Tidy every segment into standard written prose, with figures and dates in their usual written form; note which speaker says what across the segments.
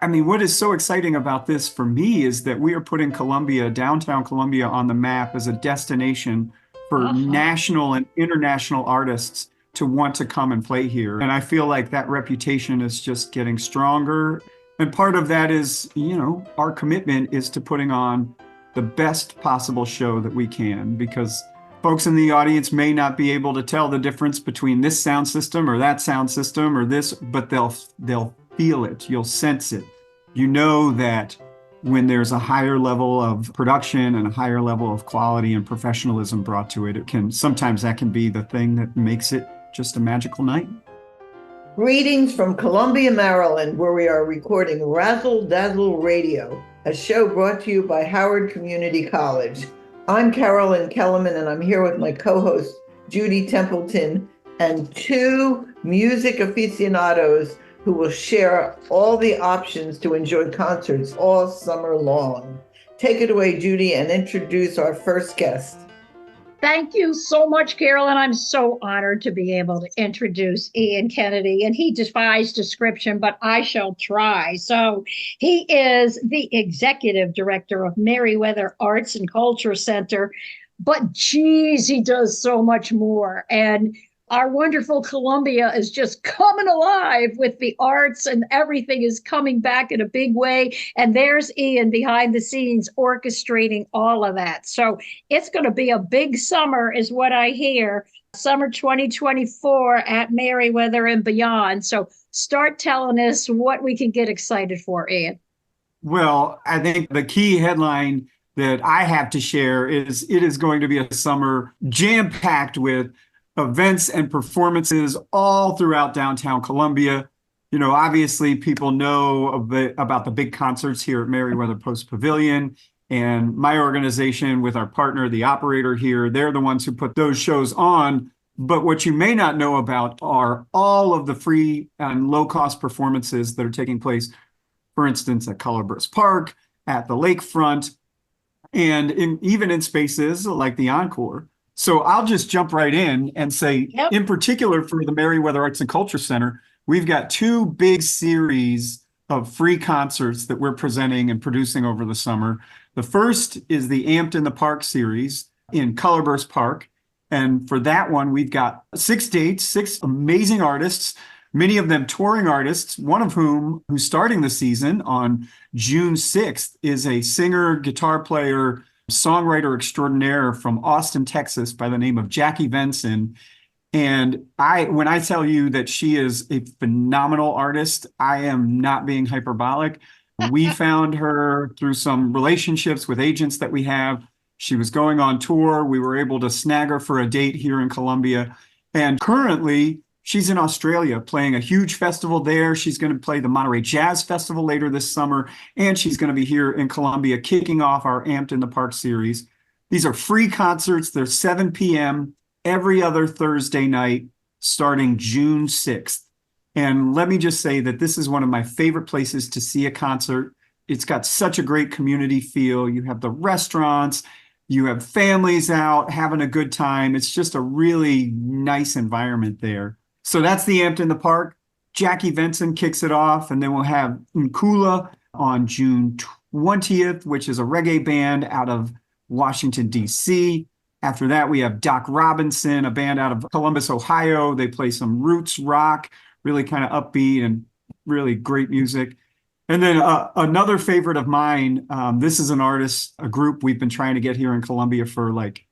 Speaker 1: I mean, what is so exciting about this for me is that we are putting Columbia, downtown Columbia, on the map as a destination for
Speaker 2: Uh-huh.
Speaker 1: national and international artists to want to come and play here. And I feel like that reputation is just getting stronger. And part of that is, our commitment is to putting on the best possible show that we can, because folks in the audience may not be able to tell the difference between this sound system or that sound system or this, but they'll feel it. You'll sense it. You know that when there's a higher level of production and a higher level of quality and professionalism brought to it, sometimes that can be the thing that makes it just a magical night.
Speaker 3: Greetings from Columbia, Maryland, where we are recording Razzle Dazzle Radio, a show brought to you by Howard Community College. I'm Carolyn Kelemen, and I'm here with my co-host, Judy Templeton, and two music aficionados who will share all the options to enjoy concerts all summer long. Take it away, Judy, and introduce our first guest.
Speaker 2: Thank you so much, Carolyn. I'm so honored to be able to introduce Ian Kennedy, and he defies description, but I shall try. So he is the executive director of Merriweather Arts and Cultural Center, but geez, he does so much more. And our wonderful Columbia is just coming alive with the arts, and everything is coming back in a big way. And there's Ian behind the scenes orchestrating all of that. So it's going to be a big summer is what I hear. Summer 2024 at Merriweather and beyond. So start telling us what we can get excited for, Ian.
Speaker 1: Well, I think the key headline that I have to share is it is going to be a summer jam-packed with events and performances all throughout downtown Columbia. Obviously people know about the big concerts here at Merriweather Post Pavilion, and my organization with our partner, the operator here, they're the ones who put those shows on. But what you may not know about are all of the free and low-cost performances that are taking place, for instance, at Colorburst Park, at the lakefront, and even in spaces like the Encore. So I'll just jump right in and say, in particular for the Merriweather Arts and Culture Center, we've got two big series of free concerts that we're presenting and producing over the summer. The first is the Amped in the Park series in Colorburst Park. And for that one, we've got 6 dates, 6 amazing artists, many of them touring artists, one of whom, who's starting the season on June 6th, is a singer, guitar player, songwriter extraordinaire from Austin, Texas, by the name of Jackie Venson. And when I tell you that she is a phenomenal artist, I am not being hyperbolic. We found her through some relationships with agents that we have. She was going on tour. We were able to snag her for a date here in Columbia. And currently, she's in Australia playing a huge festival there. She's going to play the Monterey Jazz Festival later this summer, and she's going to be here in Columbia kicking off our Amped in the Park series. These are free concerts. They're 7 p.m. every other Thursday night starting June 6th. And let me just say that this is one of my favorite places to see a concert. It's got such a great community feel. You have the restaurants, you have families out having a good time. It's just a really nice environment there. So that's the Amped in the Park. Jackie Venson kicks it off, and then we'll have Encore on June 20th, which is a reggae band out of Washington, D.C. After that, we have Doc Robinson, a band out of Columbus, Ohio. They play some roots rock, really kind of upbeat and really great music. And then another favorite of mine, this is an artist, a group we've been trying to get here in Columbia for like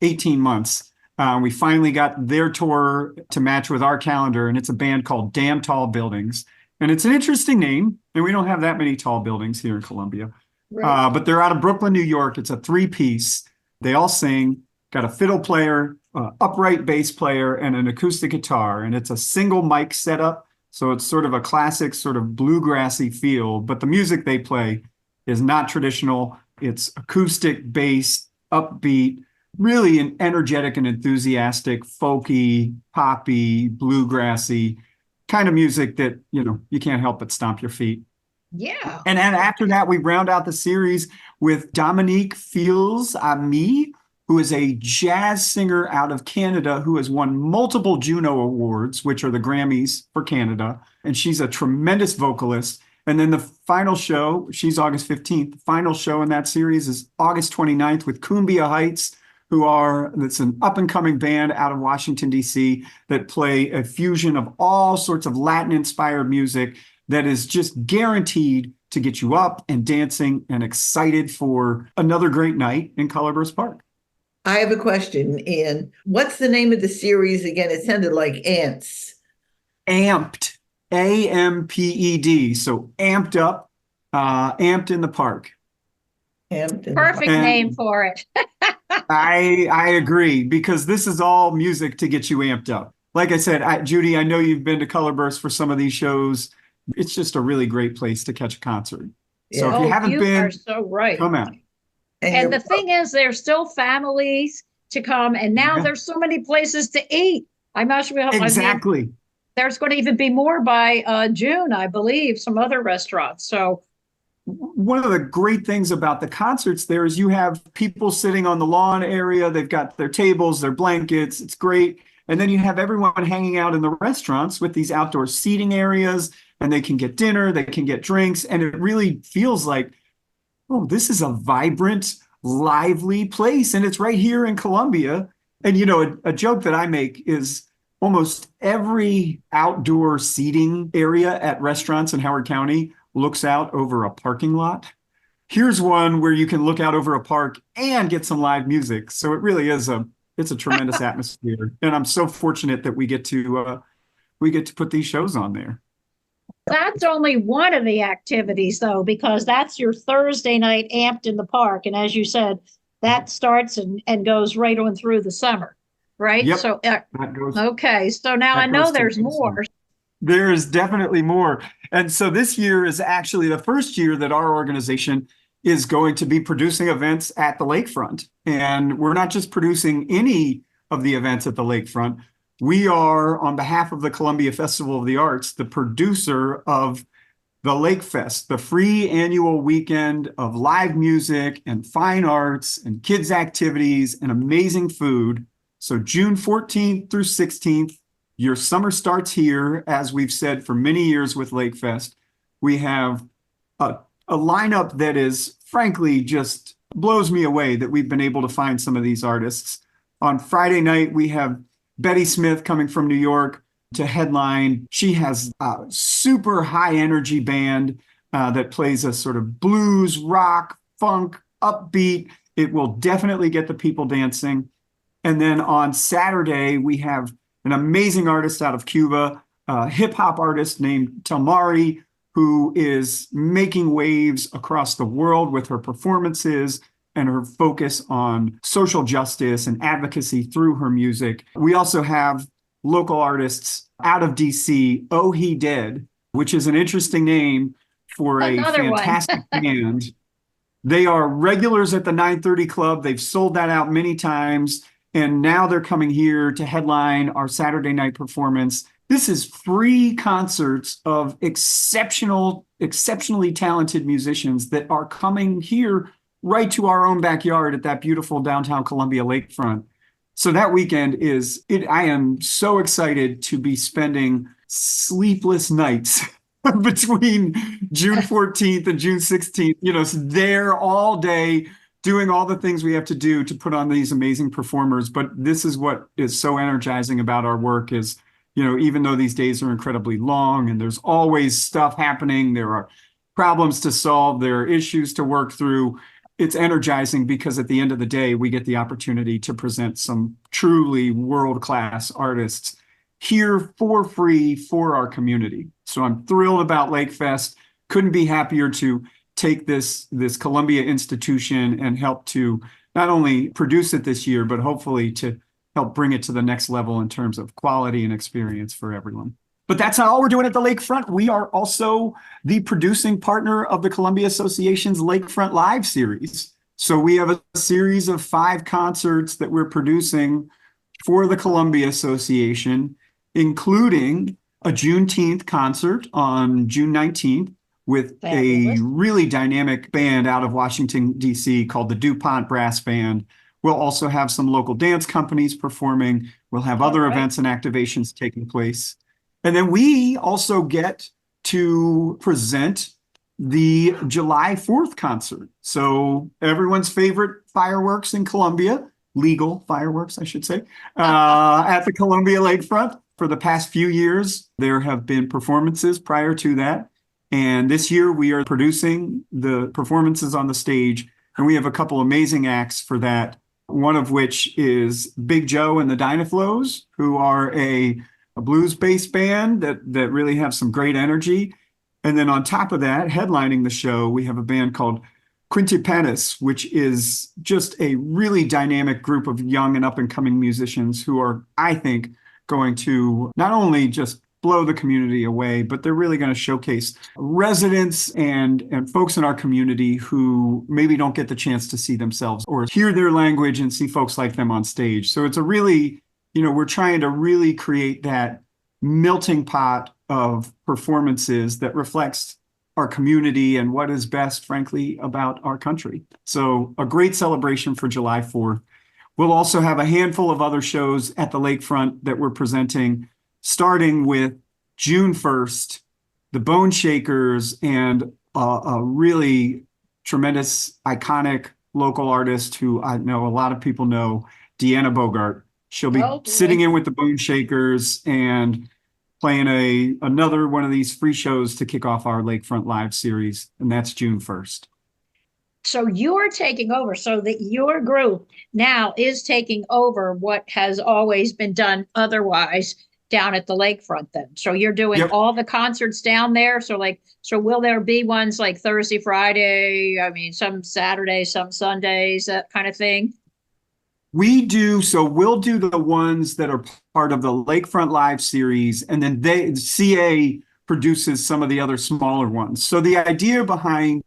Speaker 1: 18 months. We finally got their tour to match with our calendar, and it's a band called Damn Tall Buildings. And it's an interesting name, and we don't have that many tall buildings here in Columbia. Right. But they're out of Brooklyn, New York. It's a 3-piece. They all sing, got a fiddle player, upright bass player, and an acoustic guitar. And it's a single mic setup, so it's sort of a classic sort of bluegrassy feel. But the music they play is not traditional. It's acoustic, bass, upbeat, really an energetic and enthusiastic, folky, poppy, bluegrassy kind of music that, you can't help but stomp your feet.
Speaker 2: Yeah.
Speaker 1: And then after that, we round out the series with Dominique Fils-Aimé, who is a jazz singer out of Canada who has won multiple Juno Awards, which are the Grammys for Canada. And she's a tremendous vocalist. And then the final show, she's August 15th. The final show in that series is August 29th with Cumbia Heights, that's an up-and-coming band out of Washington, D.C. that play a fusion of all sorts of Latin-inspired music that is just guaranteed to get you up and dancing and excited for another great night in Colorburst Park.
Speaker 3: I have a question, Ian. What's the name of the series again? It sounded like Ants.
Speaker 1: Amped, A-M-P-E-D. So amped up, amped in the park.
Speaker 3: Amped.
Speaker 2: Perfect name for it.
Speaker 1: I agree, because this is all music to get you amped up. Like I said, Judy, I know you've been to Colorburst for some of these shows. It's just a really great place to catch a concert. So if you haven't been,
Speaker 2: are so right.
Speaker 1: Come out.
Speaker 2: And the thing is, there's still families to come, and now there's so many places to eat.
Speaker 1: Exactly.
Speaker 2: I mean, there's going to even be more by June, I believe, some other restaurants. So
Speaker 1: one of the great things about the concerts there is you have people sitting on the lawn area. They've got their tables, their blankets. It's great. And then you have everyone hanging out in the restaurants with these outdoor seating areas, and they can get dinner, they can get drinks. And it really feels like, oh, this is a vibrant, lively place. And it's right here in Columbia. And, a joke that I make is almost every outdoor seating area at restaurants in Howard County looks out over a parking lot. Here's one where you can look out over a park and get some live music. So it really is it's a tremendous atmosphere. And I'm so fortunate that we get to put these shows on there.
Speaker 2: That's only one of the activities, though, because that's your Thursday night amped in the park. And as you said, that starts and goes right on through the summer, right?
Speaker 1: Yep.
Speaker 2: So, okay. So now I know there's more.
Speaker 1: There is definitely more. And so this year is actually the first year that our organization is going to be producing events at the lakefront. And we're not just producing any of the events at the lakefront. We are, on behalf of the Columbia Festival of the Arts, the producer of the Lake Fest, the free annual weekend of live music and fine arts and kids' activities and amazing food. So June 14th through 16th, your summer starts here, as we've said for many years with Lake Fest. We have a lineup that is, frankly, just blows me away that we've been able to find some of these artists. On Friday night, we have Betty Smith coming from New York to headline. She has a super high energy band that plays a sort of blues, rock, funk, upbeat. It will definitely get the people dancing. And then on Saturday, we have an amazing artist out of Cuba, a hip hop artist named Tamari, who is making waves across the world with her performances and her focus on social justice and advocacy through her music. We also have local artists out of DC, Oh He Dead, which is an interesting name for
Speaker 2: Another
Speaker 1: a fantastic band. They are regulars at the 930 Club. They've sold that out many times. And now they're coming here to headline our Saturday night performance. This is free concerts of exceptionally talented musicians that are coming here right to our own backyard at that beautiful downtown Columbia lakefront. So that weekend I am so excited to be spending sleepless nights between June 14th and June 16th, there all day, doing all the things we have to do to put on these amazing performers. But this is what is so energizing about our work is, even though these days are incredibly long and there's always stuff happening, there are problems to solve, there are issues to work through. It's energizing because at the end of the day, we get the opportunity to present some truly world-class artists here for free for our community. So I'm thrilled about Lake Fest. Couldn't be happier to take this Columbia institution and help to not only produce it this year, but hopefully to help bring it to the next level in terms of quality and experience for everyone. But that's not all we're doing at the lakefront. We are also the producing partner of the Columbia Association's Lakefront Live series. So we have a series of 5 concerts that we're producing for the Columbia Association, including a Juneteenth concert on June 19th with a really dynamic band out of Washington, D.C. called the DuPont Brass Band. We'll also have some local dance companies performing. We'll have other events and activations taking place. And then we also get to present the July 4th concert. So everyone's favorite fireworks in Columbia, legal fireworks, I should say, at the Columbia Lakefront. For the past few years, there have been performances prior to that. And this year we are producing the performances on the stage, and we have a couple amazing acts for that. One of which is Big Joe and the Dynaflows, who are a blues-based band that really have some great energy. And then on top of that, headlining the show, we have a band called Quinty Panis, which is just a really dynamic group of young and up-and-coming musicians who are, I think, going to not only just blow the community away, but they're really going to showcase residents and folks in our community who maybe don't get the chance to see themselves or hear their language and see folks like them on stage. So it's a really, we're trying to really create that melting pot of performances that reflects our community and what is best, frankly, about our country. So a great celebration for July 4th. We'll also have a handful of other shows at the lakefront that we're presenting, starting with June 1st, the Bone Shakers and a really tremendous, iconic local artist who I know a lot of people know, Deanna Bogart. She'll be sitting in with the Bone Shakers and playing another one of these free shows to kick off our Lakefront Live series, and that's June 1st.
Speaker 2: So you're taking over, so that your group now is taking over what has always been done otherwise down at the lakefront then. So you're doing all the concerts down there. So will there be ones like Thursday, Friday? I mean, some Saturdays, some Sundays, that kind of thing?
Speaker 1: We do. So we'll do the ones that are part of the Lakefront Live series, and then CA produces some of the other smaller ones. So the idea behind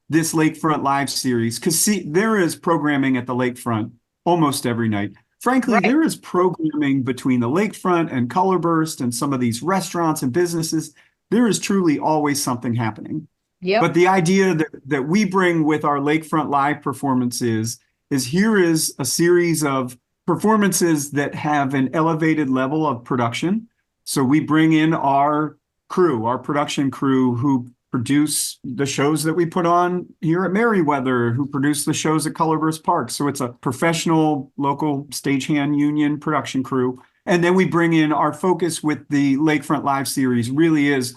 Speaker 1: this Lakefront Live series, because there is programming at the lakefront almost every night. Frankly, there is programming between the lakefront and Colorburst and some of these restaurants and businesses. There is truly always something happening. But the idea that we bring with our Lakefront Live performances is here is a series of performances that have an elevated level of production. So we bring in our crew, our production crew, who produce the shows that we put on here at Merriweather, who produce the shows at Colorburst Park. So it's a professional local stagehand union production crew. And then we bring in our focus with the Lakefront Live series really is,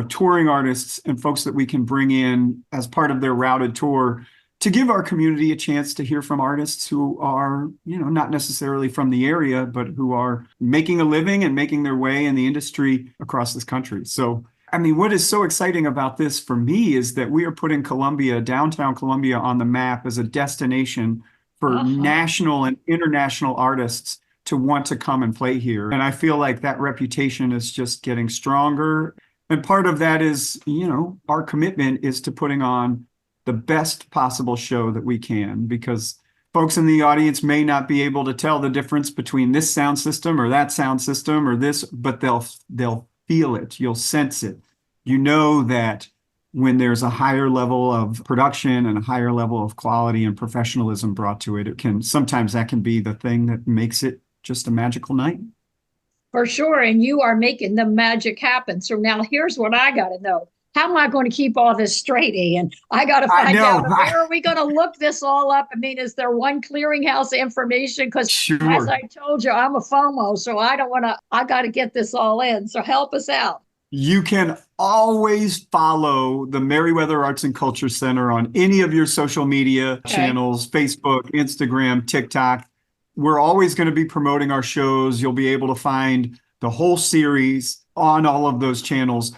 Speaker 1: touring artists and folks that we can bring in as part of their routed tour to give our community a chance to hear from artists who are, not necessarily from the area, but who are making a living and making their way in the industry across this country. So I mean, what is so exciting about this for me is that we are putting downtown Columbia, on the map as a destination for national and international artists to want to come and play here. And I feel like that reputation is just getting stronger. And part of that is, our commitment is to putting on the best possible show that we can, because folks in the audience may not be able to tell the difference between this sound system or that sound system or this, but they'll feel it. You'll sense it. You know that when there's a higher level of production and a higher level of quality and professionalism brought to it, sometimes that can be the thing that makes it just a magical night.
Speaker 2: For sure. And you are making the magic happen. So now here's what I got to know. How am I going to keep all this straight, Ian? I got to find out, where are we going to look this all up? I mean, is there one clearinghouse information? Because as I told you, I'm a FOMO, so I got to get this all in. So help us out.
Speaker 1: You can always follow the Merriweather Arts and Culture Center on any of your social media channels, Facebook, Instagram, TikTok. We're always going to be promoting our shows. You'll be able to find the whole series on all of those channels.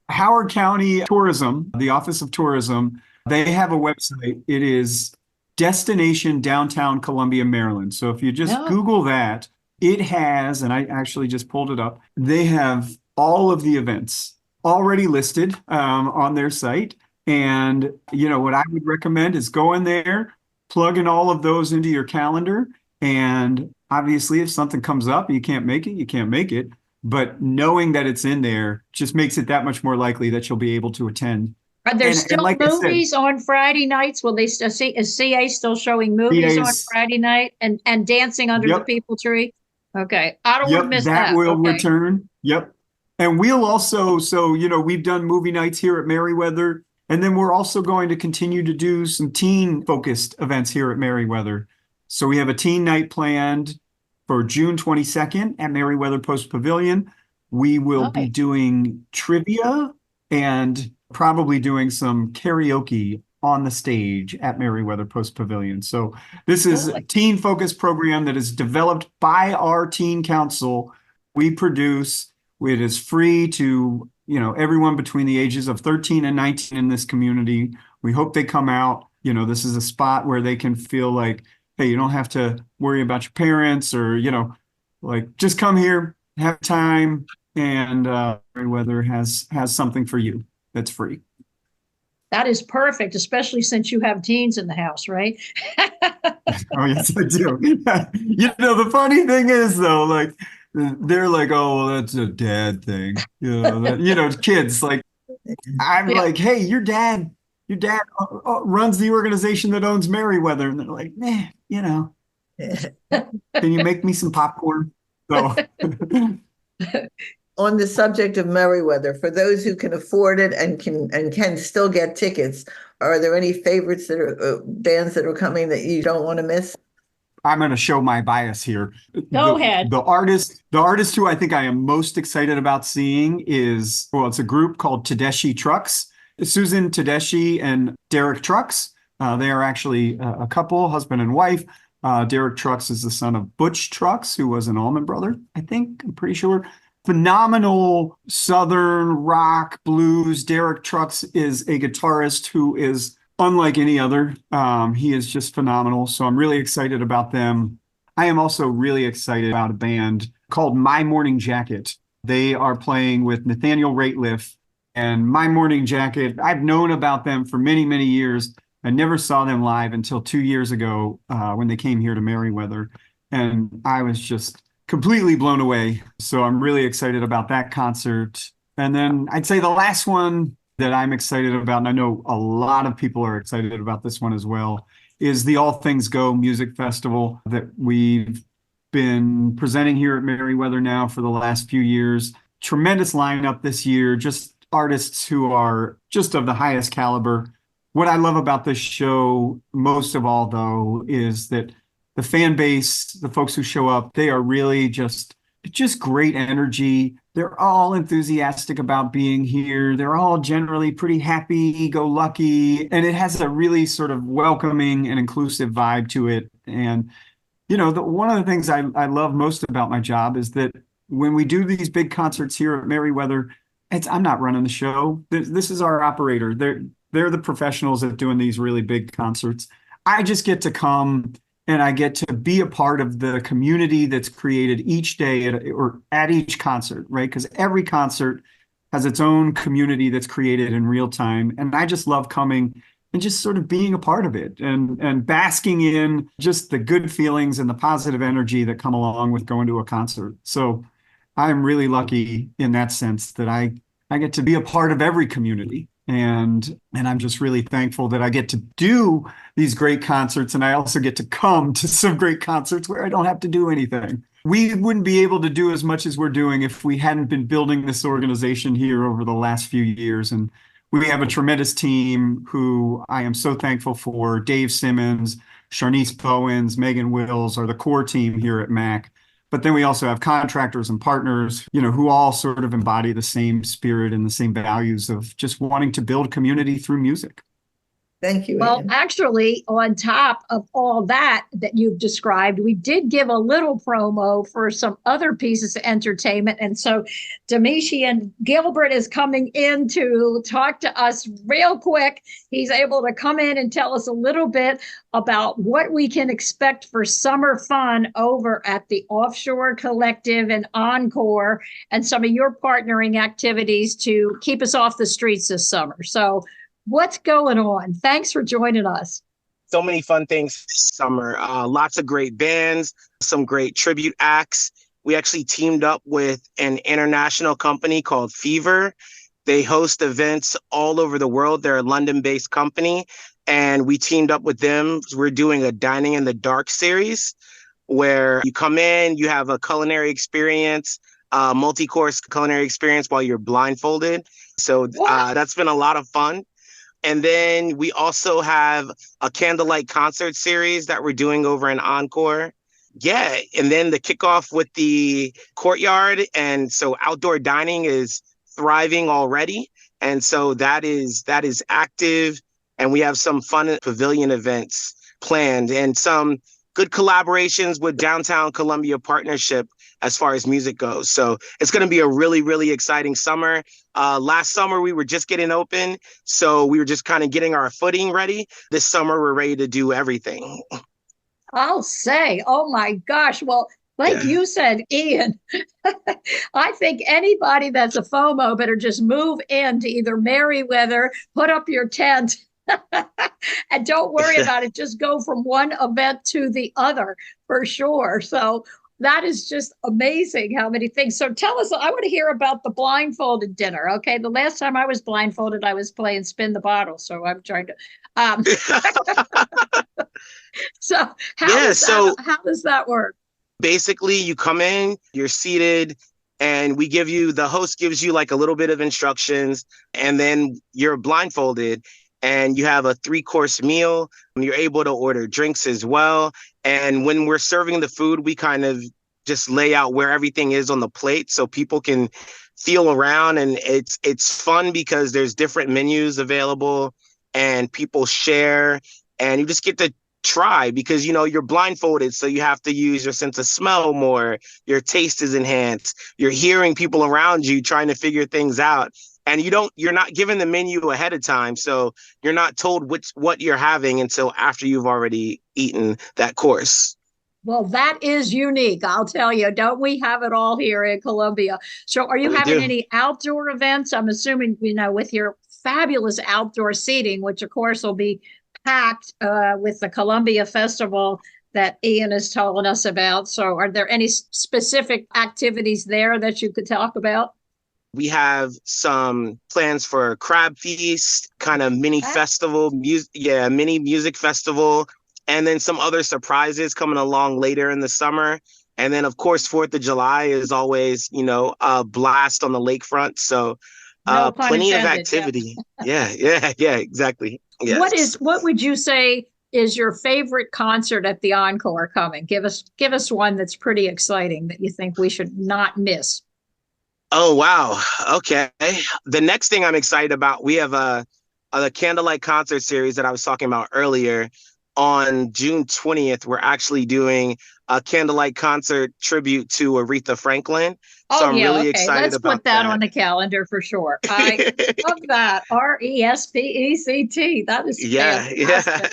Speaker 1: Howard County Tourism, the Office of Tourism, they have a website. It is Destination Downtown Columbia, Maryland. So if you just Google that, it has, and I actually just pulled it up, they have all of the events already listed on their site. And, what I would recommend is go in there, plug in all of those into your calendar. And obviously, if something comes up, you can't make it. But knowing that it's in there just makes it that much more likely that you'll be able to attend.
Speaker 2: Are there still movies on Friday nights? Will they still is CA still showing movies on Friday night and dancing under the people tree? Okay. I don't want to miss that.
Speaker 1: That will return. Yep. And we'll also, we've done movie nights here at Merriweather. And then we're also going to continue to do some teen-focused events here at Merriweather. So we have a teen night planned for June 22nd at Merriweather Post Pavilion. We will be doing trivia and probably doing some karaoke on the stage at Merriweather Post Pavilion. So this is a teen-focused program that is developed by our teen council. We produce. It is free to everyone between the ages of 13 and 19 in this community. We hope they come out. This is a spot where they can feel like, hey, you don't have to worry about your parents or, just come here, have time, and Merriweather has something for you that's free.
Speaker 2: That is perfect, especially since you have teens in the house, right?
Speaker 1: Oh, yes, I do. The funny thing is, though, they're like, oh, well, that's a dad thing. Kids, I'm like, hey, your dad runs the organization that owns Merriweather. And they're like, can you make me some popcorn? So
Speaker 3: on the subject of Merriweather, for those who can afford it and can still get tickets, are there any favorites that are bands that are coming that you don't want to miss?
Speaker 1: I'm going to show my bias here.
Speaker 2: Go ahead.
Speaker 1: The artist who I think I am most excited about seeing it's a group called Tedeschi Trucks. Susan Tedeschi and Derek Trucks. They are actually a couple, husband and wife. Derek Trucks is the son of Butch Trucks, who was an Allman Brother, I'm pretty sure. Phenomenal Southern rock blues. Derek Trucks is a guitarist who is unlike any other. He is just phenomenal. So I'm really excited about them. I am also really excited about a band called My Morning Jacket. They are playing with Nathaniel Rateliff. And My Morning Jacket, I've known about them for many, many years. I never saw them live until 2 years ago when they came here to Merriweather. And I was just completely blown away. So I'm really excited about that concert. And then I'd say the last one that I'm excited about, and I know a lot of people are excited about this one as well, is the All Things Go Music Festival that we've been presenting here at Merriweather now for the last few years. Tremendous lineup this year, just artists who are just of the highest caliber. What I love about this show most of all, though, is that the fan base, the folks who show up, they are really just great energy. They're all enthusiastic about being here. They're all generally pretty happy-go-lucky, and it has a really sort of welcoming and inclusive vibe to it. And, one of the things I love most about my job is that when we do these big concerts here at Merriweather, I'm not running the show. This is our operator. They're the professionals at doing these really big concerts. I just get to come and I get to be a part of the community that's created each day at each concert, right? Because every concert has its own community that's created in real time. And I just love coming and just sort of being a part of it and basking in just the good feelings and the positive energy that come along with going to a concert. So I'm really lucky in that sense that I get to be a part of every community. And I'm just really thankful that I get to do these great concerts. And I also get to come to some great concerts where I don't have to do anything. We wouldn't be able to do as much as we're doing if we hadn't been building this organization here over the last few years. And we have a tremendous team who I am so thankful for. Dave Simmons, Sharnice Bowens, Megan Wills are the core team here at MAC. But then we also have contractors and partners, who all sort of embody the same spirit and the same values of just wanting to build community through music.
Speaker 3: Thank you.
Speaker 2: Well,
Speaker 3: Ann.
Speaker 2: actually, on top of all that you've described, we did give a little promo for some other pieces of entertainment. And so Demitian Gilbert is coming in to talk to us real quick. He's able to come in and tell us a little bit about what we can expect for summer fun over at the Offshore Collective and Encore and some of your partnering activities to keep us off the streets this summer. So what's going on? Thanks for joining us.
Speaker 4: So many fun things this summer. Lots of great bands, some great tribute acts. We actually teamed up with an international company called Fever. They host events all over the world. They're a London-based company, and we teamed up with them. We're doing a Dining in the Dark series where you come in, you have a culinary experience, multi-course culinary experience while you're blindfolded. So that's been a lot of fun. And then we also have a candlelight concert series that we're doing over in Encore. Yeah. And then the kickoff with the courtyard. And so outdoor dining is thriving already. And so that is active. And we have some fun pavilion events planned and some good collaborations with Downtown Columbia Partnership as far as music goes. So it's going to be a really, really exciting summer. Last summer, we were just getting open. So we were just kind of getting our footing ready. This summer, we're ready to do everything.
Speaker 2: I'll say, oh my gosh. Well, like you said, Ian, I think anybody that's a FOMO better just move into either Merriweather, put up your tent, and don't worry about it. Just go from one event to the other for sure. So that is just amazing how many things. So tell us, I want to hear about the blindfolded dinner. Okay. The last time I was blindfolded, I was playing spin the bottle. So I'm trying to, so how does that work?
Speaker 4: Basically, you come in, you're seated, and the host gives you like a little bit of instructions, and then you're blindfolded and you have a 3-course meal. You're able to order drinks as well. And when we're serving the food, we kind of just lay out where everything is on the plate so people can feel around. And it's fun because there's different menus available and people share, and you just get to try because, you're blindfolded. So you have to use your sense of smell more. Your taste is enhanced. You're hearing people around you trying to figure things out. And you're not given the menu ahead of time. So you're not told what you're having until after you've already eaten that course.
Speaker 2: Well, that is unique. I'll tell you, don't we have it all here in Columbia? So are you having any outdoor events? I'm assuming, with your fabulous outdoor seating, which of course will be packed with the Columbia Festival that Ian is telling us about. So are there any specific activities there that you could talk about?
Speaker 4: We have some plans for a crab feast, kind of mini festival, mini music festival, and then some other surprises coming along later in the summer. And then, of course, 4th of July is always, a blast on the lakefront. So plenty of activity. Yeah, exactly. Yes.
Speaker 2: What would you say is your favorite concert at the Encore coming? Give us one that's pretty exciting that you think we should not miss.
Speaker 4: Oh, wow. Okay. The next thing I'm excited about, we have a candlelight concert series that I was talking about earlier. On June 20th, we're actually doing a candlelight concert tribute to Aretha Franklin. So I'm really excited
Speaker 2: Let's
Speaker 4: about
Speaker 2: put that on the calendar for sure. I love that. RESPECT. That is fantastic.
Speaker 4: Yeah.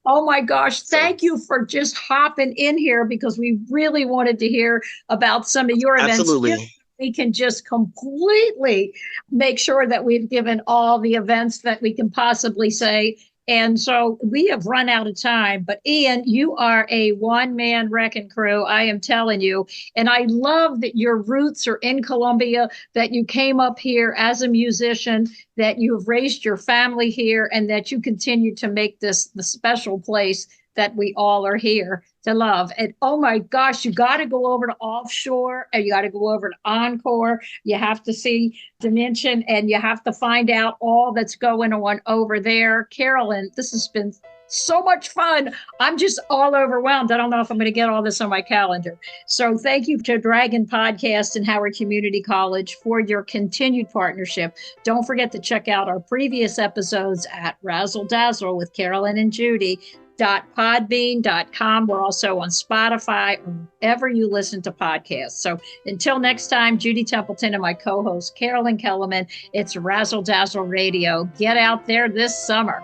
Speaker 2: Oh my gosh. Thank you for just hopping in here because we really wanted to hear about some of your events.
Speaker 4: Absolutely.
Speaker 2: We can just completely make sure that we've given all the events that we can possibly say. And so we have run out of time, but Ian, you are a one-man wrecking crew, I am telling you. And I love that your roots are in Columbia, that you came up here as a musician, that you've raised your family here, and that you continue to make this the special place that we all are here to love. And oh my gosh, you got to go over to Offshore, and you got to go over to Encore. You have to see Demitian, and you have to find out all that's going on over there. Carolyn, this has been so much fun. I'm just all overwhelmed. I don't know if I'm going to get all this on my calendar. So thank you to Dragon Podcast and Howard Community College for your continued partnership. Don't forget to check out our previous episodes at Razzle Dazzle with Carolyn and Judy. .podbean.com. We're also on Spotify, or wherever you listen to podcasts. So until next time, Judy Templeton and my co-host Carolyn Kelemen, it's Razzle Dazzle Radio. Get out there this summer.